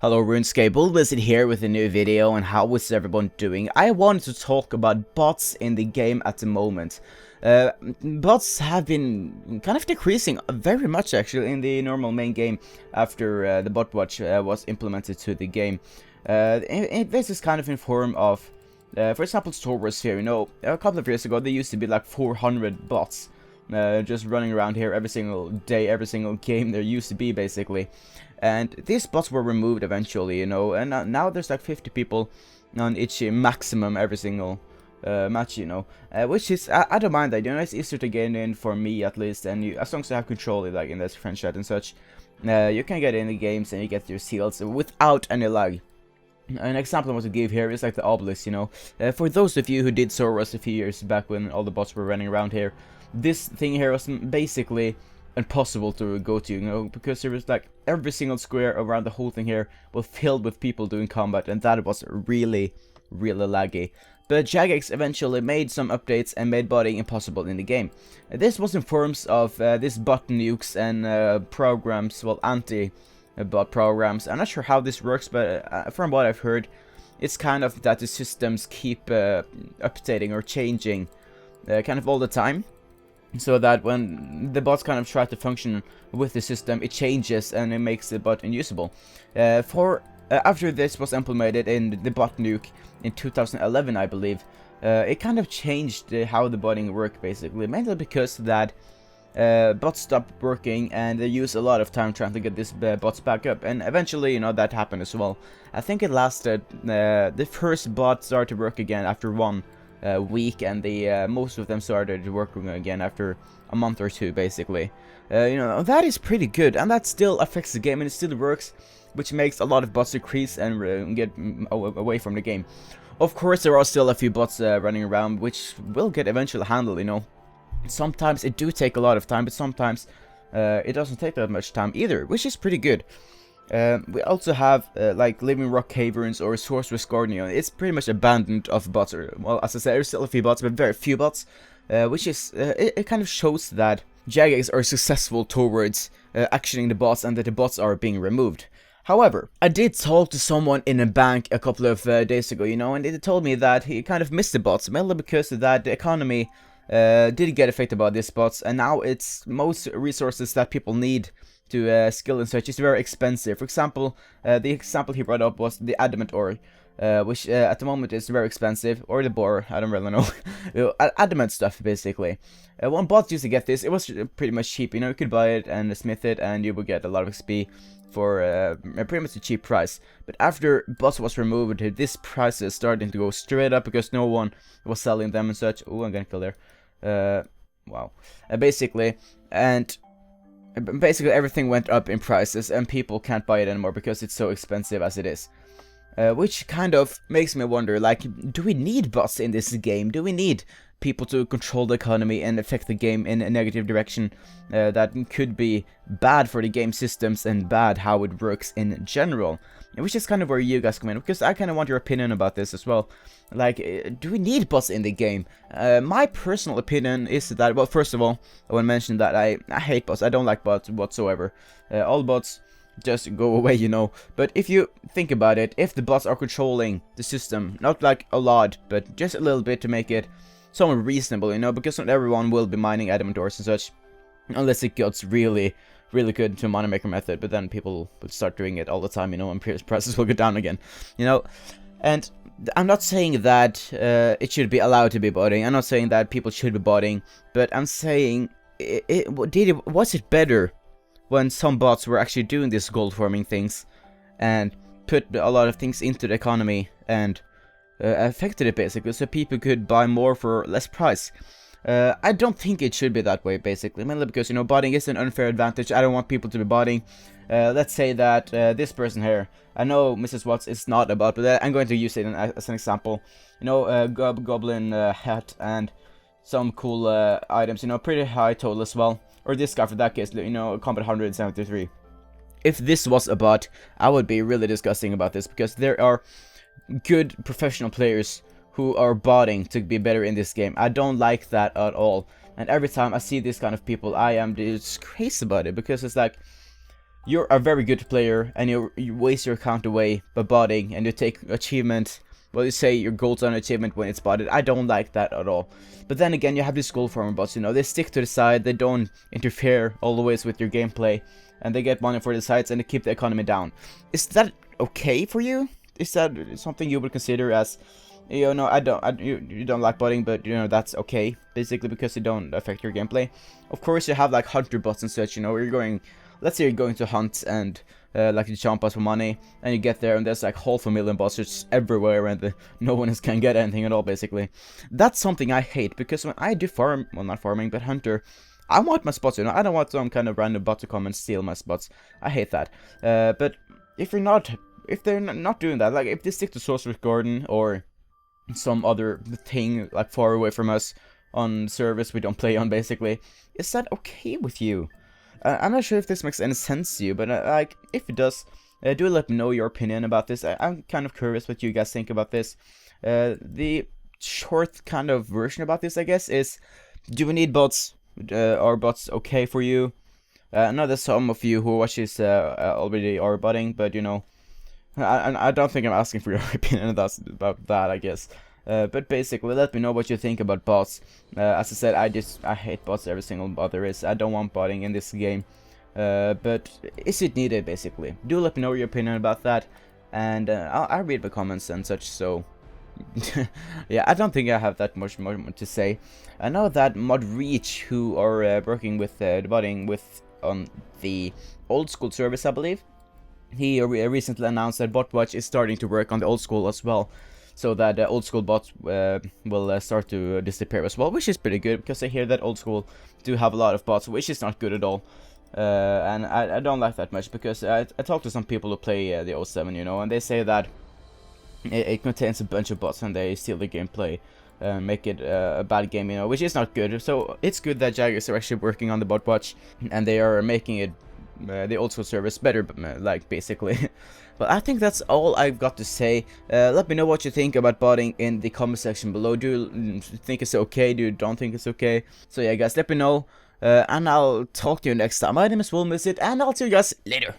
Hello Runescape, Bullwizard here with a new video, and how is everyone doing? I wanted to talk about bots in the game at the moment. Bots have been kind of decreasing very much actually in the normal main game after the bot watch was implemented to the game. This is kind of in form of, for example, Star Wars here. You know, a couple of years ago there used to be like 400 bots just running around here every single day, every single game there used to be basically. And these bots were removed eventually, you know, and now there's like 50 people on each maximum every single match, you know, which is, I don't mind that, you know, it's easier to get in for me at least, and as long as you have control, like in this friend chat and such, you can get in the games and you get your seals without any lag. An example I want to give here is like the obelisk, you know. For those of you who did Soros a few years back when all the bots were running around here, this thing here was basically impossible to go to, you know, because there was like every single square around the whole thing here was filled with people doing combat, and that was really laggy. But Jagex eventually made some updates and made botting impossible in the game. This was in forms of this bot nukes and programs, well, anti-bot programs. I'm not sure how this works, but from what I've heard, it's kind of that the systems keep updating or changing kind of all the time, so that when the bots kind of try to function with the system, it changes and it makes the bot unusable. After this was implemented in the bot nuke in 2011, I believe, it kind of changed how the botting worked basically, mainly because that bots stopped working and they used a lot of time trying to get this bots back up, and eventually, you know, that happened as well. I think it lasted, the first bot started to work again after 1 week, and the most of them started working again after a month or two basically. You know, that is pretty good, and that still affects the game and it still works, which makes a lot of bots decrease and get away from the game. Of course, there are still a few bots running around which will get eventually handled, you know. Sometimes it do take a lot of time, but sometimes it doesn't take that much time either, which is pretty good. We also have like Living Rock Caverns or Sorcerer's Guardian. It's pretty much abandoned of bots. Well, as I said, there's still a few bots, but very few bots, which is it kind of shows that Jagex are successful towards actioning the bots and that the bots are being removed. However, I did talk to someone in a bank a couple of days ago, you know, and they told me that he kind of missed the bots, mainly because of that the economy did get affected by these bots, and now it's most resources that people need to skill and such is very expensive. For example, the example he brought up was the adamant ore, which at the moment is very expensive, or the bore, I don't really know. You know, adamant stuff basically. When bots used to get this, it was pretty much cheap, you know, you could buy it and smith it and you would get a lot of XP for pretty much a cheap price. But after bots was removed, this price is starting to go straight up because no one was selling them and such. Oh, I'm gonna kill there. Wow. Basically, everything went up in prices and people can't buy it anymore because it's so expensive as it is. Which kind of makes me wonder, like, do we need bots in this game? Do we need people to control the economy and affect the game in a negative direction that could be bad for the game systems and bad how it works in general? Which is kind of where you guys come in, because I kind of want your opinion about this as well. Like, do we need bots in the game? My personal opinion is that, well, first of all, I want to mention that I hate bots. I don't like bots whatsoever. All bots just go away, you know. But if you think about it, if the bots are controlling the system, not like a lot, but just a little bit to make it somewhat reasonable, you know, because not everyone will be mining adamant ores and such, unless it gets really good to money maker method, but then people will start doing it all the time, you know, and prices will go down again, you know. And I'm not saying that it should be allowed to be botting, I'm not saying that people should be botting, but I'm saying, was it better when some bots were actually doing these gold farming things and put a lot of things into the economy and affected it basically, so people could buy more for less price? I don't think it should be that way basically, mainly because, you know, botting is an unfair advantage. I don't want people to be botting. Let's say that this person here, I know Mrs. Watts is not a bot, but I'm going to use it as an example. You know, goblin hat and some cool items, you know, pretty high total as well. Or this guy for that case, you know, combat 173. If this was a bot, I would be really disgusting about this, because there are good professional players who are botting to be better in this game. I don't like that at all. And every time I see this kind of people, I am disgraced about it, because it's like, you're a very good player and you waste your account away by botting, and you take achievement, well, you say your goals on achievement when it's botted. I don't like that at all. But then again, you have these gold farmer bots, you know, they stick to the side, they don't interfere always with your gameplay, and they get money for the sites and they keep the economy down. Is that okay for you? Is that something you would consider as, you know, you don't like botting, but you know, that's okay, basically, because it don't affect your gameplay? Of course, you have like hunter bots and such, you know, where you're going, let's say you're going to hunt and like you jump us for money, and you get there and there's like 500,000 bots just everywhere, and no one can get anything at all, basically. That's something I hate, because when I do farm, well, not farming, but hunter, I want my spots, you know, I don't want some kind of random bot to come and steal my spots. I hate that. But if they're not doing that, like if they stick to Sorcerer's Garden or some other thing like far away from us on service we don't play on, basically, is that okay with you? I'm not sure if this makes any sense to you, but like, if it does, do let me know your opinion about this. I'm kind of curious what you guys think about this. The short kind of version about this, I guess, is, do we need bots? Are bots okay for you? I know there's some of you who watch this already are botting, but you know, I don't think I'm asking for your opinion about that, I guess. But basically, let me know what you think about bots. As I said, I hate bots, every single bot there is. I don't want botting in this game. But is it needed, basically? Do let me know your opinion about that. And I'll read the comments and such, so... yeah, I don't think I have that much more to say. I know that Mod Reach, who are working with the botting on the old school service, I believe, he recently announced that BotWatch is starting to work on the old school as well, so that old school bots will start to disappear as well, which is pretty good, because I hear that old school do have a lot of bots, which is not good at all. And I don't like that much, because I talked to some people who play the 07, you know, and they say that it contains a bunch of bots and they steal the gameplay, make it a bad game, you know, which is not good. So it's good that Jagex are actually working on the BotWatch, and they are making it the old school service better, like, basically. But I think that's all I've got to say. Let me know what you think about botting in the comment section below. Do you think it's okay? Do you don't think it's okay? So yeah, guys, let me know, and I'll talk to you next time. My name is Will Miss It, and I'll see you guys later.